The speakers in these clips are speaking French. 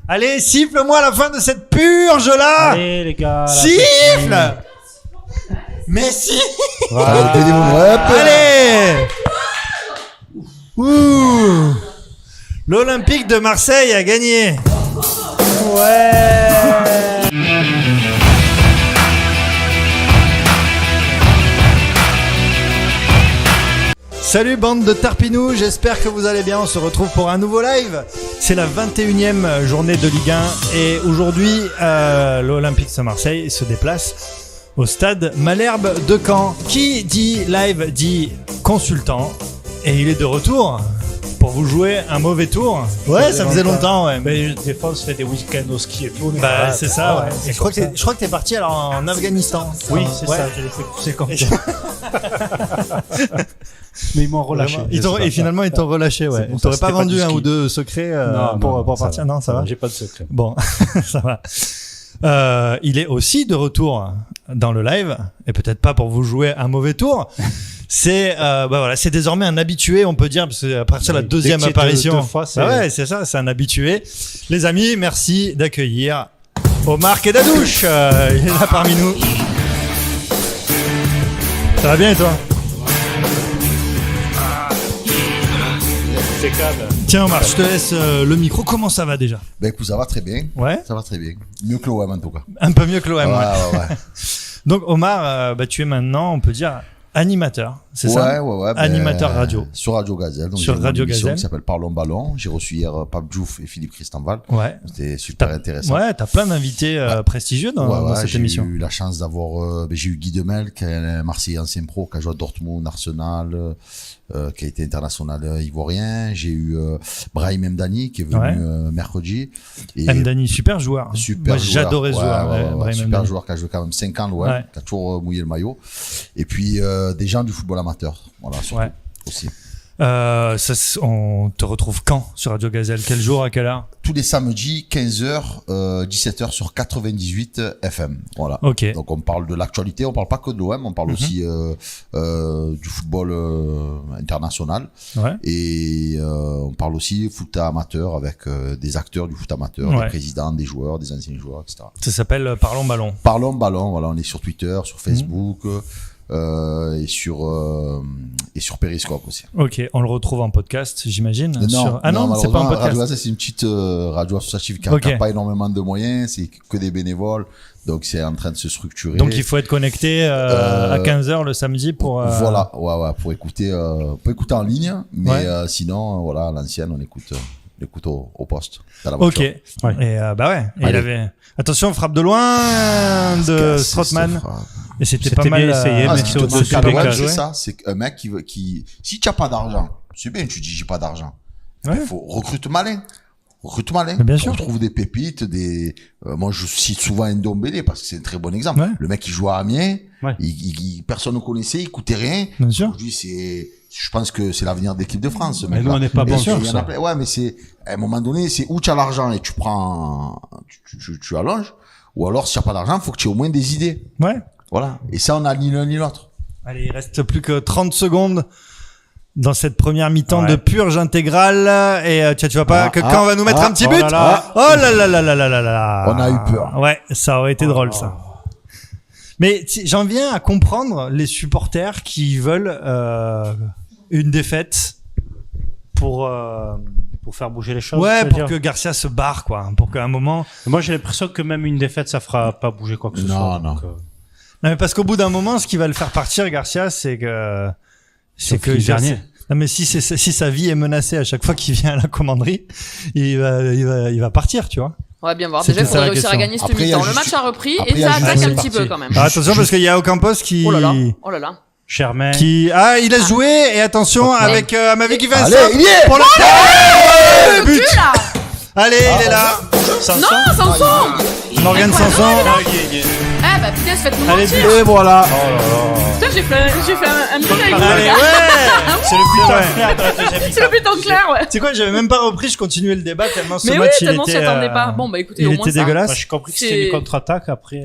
Allez, siffle-moi à la fin de cette purge-là. Allez, les gars. Siffle. Mais si. Voilà. Allez. Ouh. L'Olympique de Marseille a gagné. Ouais. Salut bande de tarpinous, j'espère que vous allez bien, on se retrouve pour un nouveau live. C'est la 21e journée de Ligue 1 et aujourd'hui l'Olympique de Marseille se déplace au stade Malherbe de Caen. Qui dit live dit consultant et il est de retour pour vous jouer un mauvais tour. Ouais, ça faisait longtemps, ouais. Mais des fois, on se fait des week-ends au ski et tout. Bah, c'est ça, ouais. C'est Je crois que t'es parti alors en Afghanistan. Oui, c'est ouais. ça, je l'ai fait pousser comme ça. Mais ils m'ont relâché. Et finalement, ils t'ont relâché, ouais. Bon, T'aurais pas vendu un ou deux secrets pour partir? Non, ça va. J'ai pas de secret. Bon, ça va. Il est aussi de retour dans le live, et peut-être pas pour vous jouer un mauvais tour. C'est voilà, c'est désormais un habitué, on peut dire, parce que à partir de la deuxième apparition, deux fois, ouais, c'est ça, c'est un habitué. Les amis, merci d'accueillir Omar Kedadouche. Il est là parmi nous. Ça va bien et toi? Tiens Omar, je te laisse le micro. Comment ça va déjà? Ben écoute, ça va très bien. Ouais. Ça va très bien. Mieux que l'OM en tout cas. Un peu mieux que l'OM. Ouais. Donc Omar, tu es maintenant, on peut dire, animateur, c'est ça? Ouais. Animateur radio. Sur Radio Gazelle. Donc sur Radio Gazelle. Qui s'appelle Parlons Ballon. J'ai reçu hier Pape Diouf et Philippe Christenval. Ouais. C'était super intéressant. Ouais, t'as plein d'invités prestigieux dans cette émission. J'ai eu la chance d'avoir, j'ai eu Guy Demel, qui est un Marseillais ancien pro, qui a joué à Dortmund, Arsenal, qui a été international ivoirien. J'ai eu Brahim Mdani, qui est venu mercredi. Mdani, super joueur. Moi, j'adorais ce joueur. Ouais, super joueur qui a joué quand même 5 ans loin, qui a toujours mouillé le maillot. Et puis des gens du football amateur, voilà, surtout aussi. On te retrouve quand sur Radio Gazelle? Quel jour, à quelle heure? Tous les samedis, 15h, 17h sur 98 FM. Voilà. Okay. Donc on parle de l'actualité, on parle pas que de l'OM, on parle aussi du football international. Ouais. Et on parle aussi foot amateur avec des acteurs du foot amateur, des présidents, des joueurs, des anciens joueurs, etc. Ça s'appelle Parlons Ballon. Parlons Ballon, voilà, on est sur Twitter, sur Facebook. Et sur Periscope aussi. Ok, on le retrouve en podcast, j'imagine. Non, c'est pas un podcast. Radio Gazelle, c'est une petite radio associative qui n'a pas énormément de moyens, c'est que des bénévoles, donc c'est en train de se structurer. Donc il faut être connecté à 15h le samedi pour. Voilà, pour écouter en ligne, mais sinon, voilà, à l'ancienne, on écoute au poste. Ok. Et il avait. Attention, frappe de loin de Strootman. Et c'était pas mal essayé, mais c'est ça. C'est un mec qui, si tu n'as pas d'argent, c'est bien, tu dis j'ai pas d'argent. Il faut recrute malin. Bien sûr. On trouve des pépites, moi je cite souvent Ndombele parce que c'est un très bon exemple. Ouais. Le mec qui joue à Amiens, personne ne connaissait, il coûtait rien. Bien sûr. Aujourd'hui, je pense que c'est l'avenir de l'équipe de France. Mais nous, on n'est pas bon sur ça. Ouais, mais c'est, à un moment donné, c'est où tu as l'argent et tu prends, tu allonges. Ou alors, si tu n'as pas d'argent, faut que tu aies au moins des idées. Ouais. Voilà. Et ça, on a ni l'un ni l'autre. Allez, il reste plus que 30 secondes dans cette première mi-temps de purge intégrale. Et tu vas pas que Caen va nous mettre un petit but. Oh là là là là là là là. On a eu peur. Ouais, ça aurait été drôle, ça. Mais j'en viens à comprendre les supporters qui veulent une défaite pour faire bouger les choses. Ouais, pour que Garcia se barre, quoi. Pour qu'à un moment. Moi, j'ai l'impression que même une défaite, ça fera pas bouger quoi que ce soit. Non. Non, mais parce qu'au bout d'un moment, ce qui va le faire partir, Garcia, c'est que dernier. Non, mais si sa vie est menacée à chaque fois qu'il vient à la commanderie, il va partir, tu vois. On va bien voir. Déjà, il faudrait réussir à gagner ce mi-temps. Le match a repris et ça attaque un petit peu quand même. Alors, attention, parce qu'il y a Ocampos qui. Oh là là. Germain. Il laisse jouer, et attention, avec Amavi qui fait un Allez, saut. il y est! Pour le but! Là. Allez, il est là. Non, Sanson! Morgan Sanson. Eh bah putain, faites-nous mentir. Et voilà. Putain, j'ai fait un but avec Allez, C'est le but en clair de la deuxième mi-temps. C'est le but en clair, ouais. Tu sais quoi, j'avais même pas repris, je continuais le débat tellement ce mais match tellement il s'y était. attendait pas. Bon bah écoutez, il au moins était ça. dégueulasse. Moi, j'ai compris que c'était une contre-attaque après.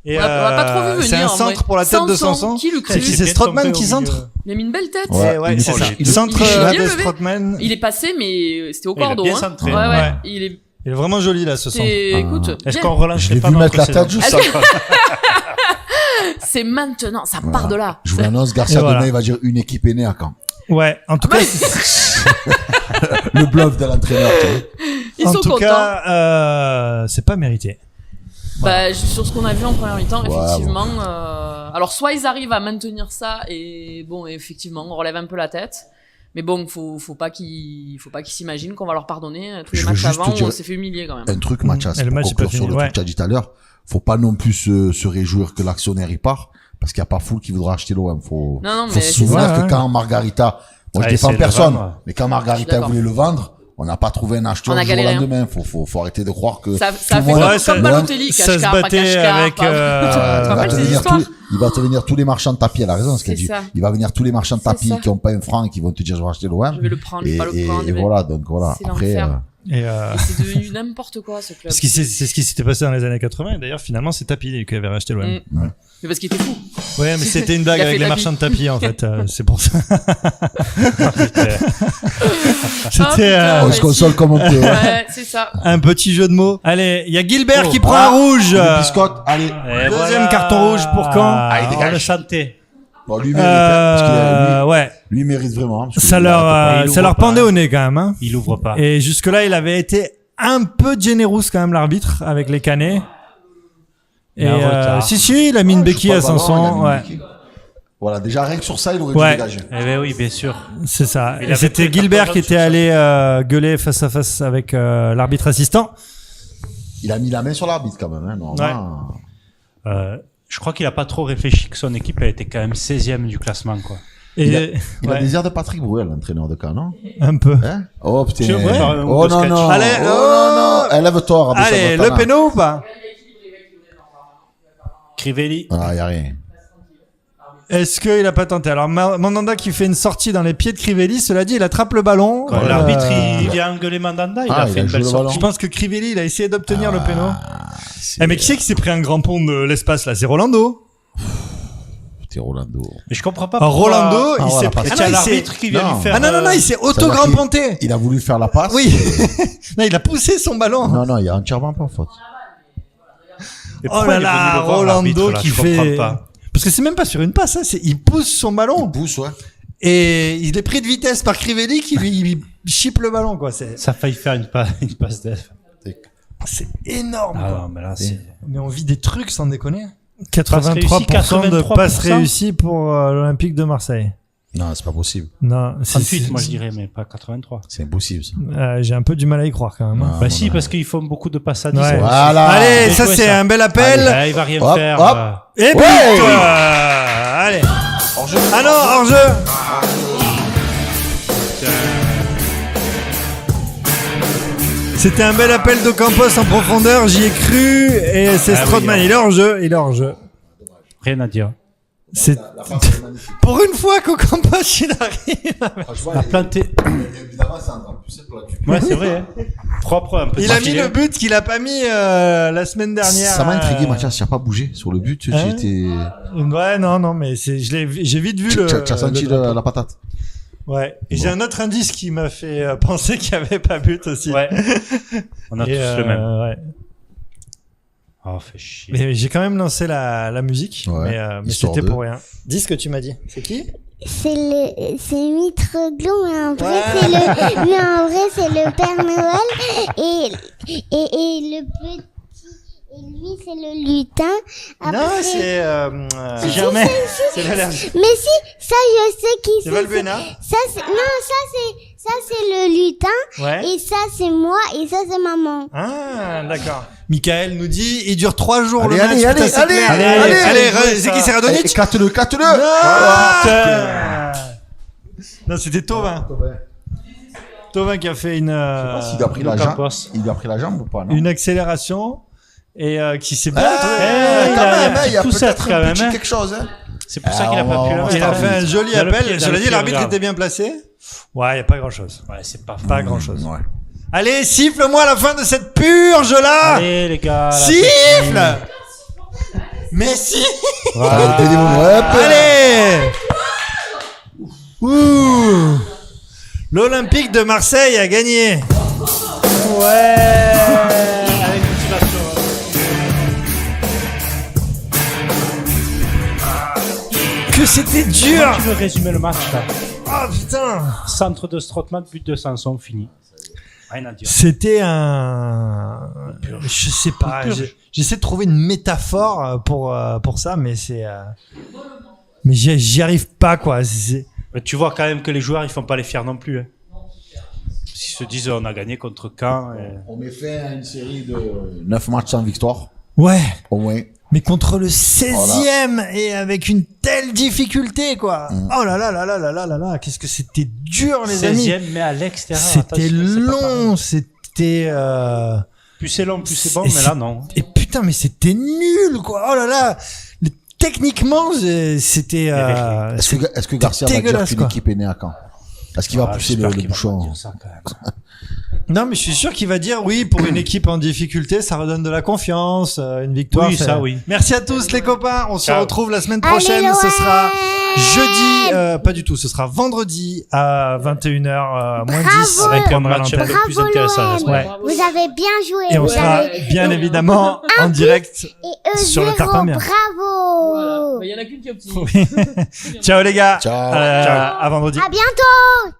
Et on l'a pas trop vu venir. C'est un centre pour la tête de Sanson. Qui le cru? C'est Strootman qui centre. Il a mis une belle tête. Ouais, c'est ça. Il centre de Strootman. Il est passé, mais c'était au cordeau. Bien centré. Ouais. Il est. Il est vraiment joli là ce centre. Écoute, est-ce qu'on relâche Je l'ai vu mettre la tête juste ça. c'est maintenant, ça part de là. Je vous l'annonce, Garcia demain il va dire une équipe est née à Caen. Ouais, en tout cas, le bluff de l'entraîneur. Ils sont contents. En tout cas, c'est pas mérité. Bah, sur ce qu'on a vu en première mi-temps, effectivement. Alors, soit ils arrivent à maintenir ça et bon, effectivement, on relève un peu la tête. Mais bon, faut pas qu'ils s'imaginent qu'on va leur pardonner tous les matchs avant où on s'est fait humilier quand même. Un truc, Mathias, le match pour conclure sur le truc que tu as dit tout à l'heure, faut pas non plus se réjouir que l'actionnaire y part, parce qu'il y a pas foule qui voudra acheter l'OM. Faut se souvenir que quand Margarita, moi je défends personne, mais quand Margarita voulait le vendre, on n'a pas trouvé un acheteur du jour au lendemain. Faut arrêter de croire que ça fait comme Balotelli, ça se battait avec il va te venir tous les marchands de tapis, elle a raison ce qu'elle dit. Il va venir tous les marchands de tapis qui ont pas un franc et qui vont te dire je vais acheter l'OM. Je vais le prendre, pas le prendre. Et voilà, donc voilà. Après et c'est devenu n'importe quoi ce club. C'est ce qui s'était passé dans les années 80 et d'ailleurs finalement c'est Tapi qui avait racheté l'OM. Ouais. Mais parce qu'il était fou. Ouais, mais c'était une blague avec les marchands de tapis en fait, c'est pour ça. C'était on se console comme on peut. Ouais, c'est ça. Un petit jeu de mots. Allez, il y a Gilbert qui prend un rouge. Biscotte, allez. Deuxième carton rouge pour Caen. Allez, dégage. Le santé. Bon, lui mérite, parce qu'il lui mérite vraiment. Ça leur pendait au nez quand même. Hein. Il ouvre pas. Et jusque-là, il avait été un peu généreux quand même l'arbitre avec les canets. Et si, il a mis une béquille à Sanson. Ouais. Voilà, déjà rien que sur ça, il aurait dû dégager. Eh ben oui, bien sûr. C'est ça. Et c'était Gilbert qui était allé gueuler face à face avec l'arbitre assistant. Il a mis la main sur l'arbitre quand même, hein, normalement. Ouais. Je crois qu'il a pas trop réfléchi que son équipe a été quand même 16e du classement, quoi. Il a des airs de Patrick Bruel, l'entraîneur de Caen, non? Un peu. Hein? Oh putain. Oh non. Allez, Élève-toi, Rabbi. Allez, le péno ou pas? Crivelli. Ah, y a rien. Est-ce qu'il a pas tenté? Alors, Mandanda qui fait une sortie dans les pieds de Crivelli, cela dit, il attrape le ballon. Quand l'arbitre, il vient engueuler Mandanda, il a fait une belle sortie. Je pense que Crivelli, il a essayé d'obtenir le péno. Mais qui c'est qui s'est pris un grand pont de l'espace, là? C'est Rolando. C'était Rolando. Mais je comprends pas pourquoi. Rolando, il s'est pris. C'est l'arbitre qui vient lui faire. Non, il s'est auto-gramponté. Il a voulu faire la passe. Oui. Non, il a poussé son ballon. Non, il y a entièrement pas faute. Oh là là, Rolando qui fait. Parce que c'est même pas sur une passe, hein, il pousse son ballon. Il pousse, ouais. Et il est pris de vitesse par Crivelli qui lui chipe le ballon, quoi. Ça a failli faire une passe d'F. C'est énorme. Ah non, mais là, Mais on vit des trucs sans déconner. 83% de passes réussies pour l'Olympique de Marseille. Non, c'est pas possible. Non, 38, moi je dirais, mais pas 83. C'est impossible, ça. J'ai un peu du mal à y croire quand même. Non, bah si, parce qu'ils font beaucoup de passes à 10. Ouais. Voilà. Allez, ça c'est un bel appel. Allez, il va rien faire. Hop. Et but. Allez. Hors-jeu. Ah non, hors-jeu. C'était un bel appel de Campos en profondeur, j'y ai cru. Et c'est Strootman, il est hors-jeu. Rien à dire. C'est pour une fois qu'Ocampos il arrive à planter. Évidemment, c'est encore plus simple. Ouais, c'est vrai. Hein. Propre, un peu. Il a mis le but qu'il a pas mis la semaine dernière. Ça m'a intrigué, Mathias. Il n'a pas bougé sur le but. J'étais. Ouais, non, mais j'ai vite vu le. Tu as senti la patate. Ouais. Et j'ai un autre indice qui m'a fait penser qu'il n'y avait pas but aussi. Ouais. On a tous le même. Ouais. Oh, fait chier. Mais j'ai quand même lancé la musique, mais c'était pour rien. Dis ce que tu m'as dit. C'est qui? C'est Mitroglou, mais en vrai c'est le Père Noël et le petit. Et lui, c'est le lutin. Après... Non, c'est Germain. C'est l'allergie. Mais si, ça, je sais qui c'est. C'est Valbuena. Ça, c'est le lutin. Ouais. Et ça, c'est moi. Et ça, c'est maman. Ah, d'accord. Michael nous dit, il dure 3 jours allez, le match. Allez, c'est qui, c'est Radonjic? Cate-le. Non, c'était Thauvin. Thauvin qui a fait une... Il a pris la jambe ou pas, non? Une accélération. Et qui s'est bien il y a peut-être quand même quelque chose. Hein. C'est pour ça qu'il a pas pu la Il a fait un joli appel. Je l'ai dit, l'arbitre était bien placé. Ouais, il n'y a pas grand-chose. Ouais, c'est pas grand-chose. Ouais. Allez, siffle-moi à la fin de cette purge-là. Allez, les gars. Siffle. Mais si. Allez. Ouh. L'Olympique de Marseille a gagné. Ouais. Avec motivation. Que c'était dur. Comment tu veux résumer le match là? Oh putain. Centre de Strootman, but de Sanson, fini. Rien à dire. C'était un... Je sais pas. J'essaie de trouver une métaphore pour ça, mais c'est... Mais j'y arrive pas, quoi. Mais tu vois quand même que les joueurs, ils font pas les fiers non plus. Hein. S'ils se disent, on a gagné contre Caen. On met fin à une série de 9 matchs sans victoire. Ouais. Au moins. Mais contre le 16e et avec une telle difficulté, quoi. Oh là là là là là là là là. Qu'est-ce que c'était dur, les amis. 16e, mais à l'extérieur. C'était long. C'était... Plus c'est long, plus c'est bon, mais là, non. Et putain, mais c'était nul, quoi. Oh là là. Techniquement, c'était... Est-ce que Garcia va dire qu'une équipe est née à Caen? Est-ce qu'il va pousser le bouchon? Non, mais je suis sûr qu'il va dire oui, pour une équipe en difficulté, ça redonne de la confiance, une victoire. Oui, ça, oui. Merci à tous les copains. On se retrouve la semaine prochaine. Allez, ce sera jeudi, pas du tout. Ce sera vendredi à 21h moins 10 avec un match un peu plus intéressant. Ouais. Vous avez bien joué. Et on sera bien évidemment en direct sur le tarpin bien. Bravo. Voilà. Il y en a qu'une qui est optimiste. Ciao les gars. Ciao. À vendredi. À bientôt.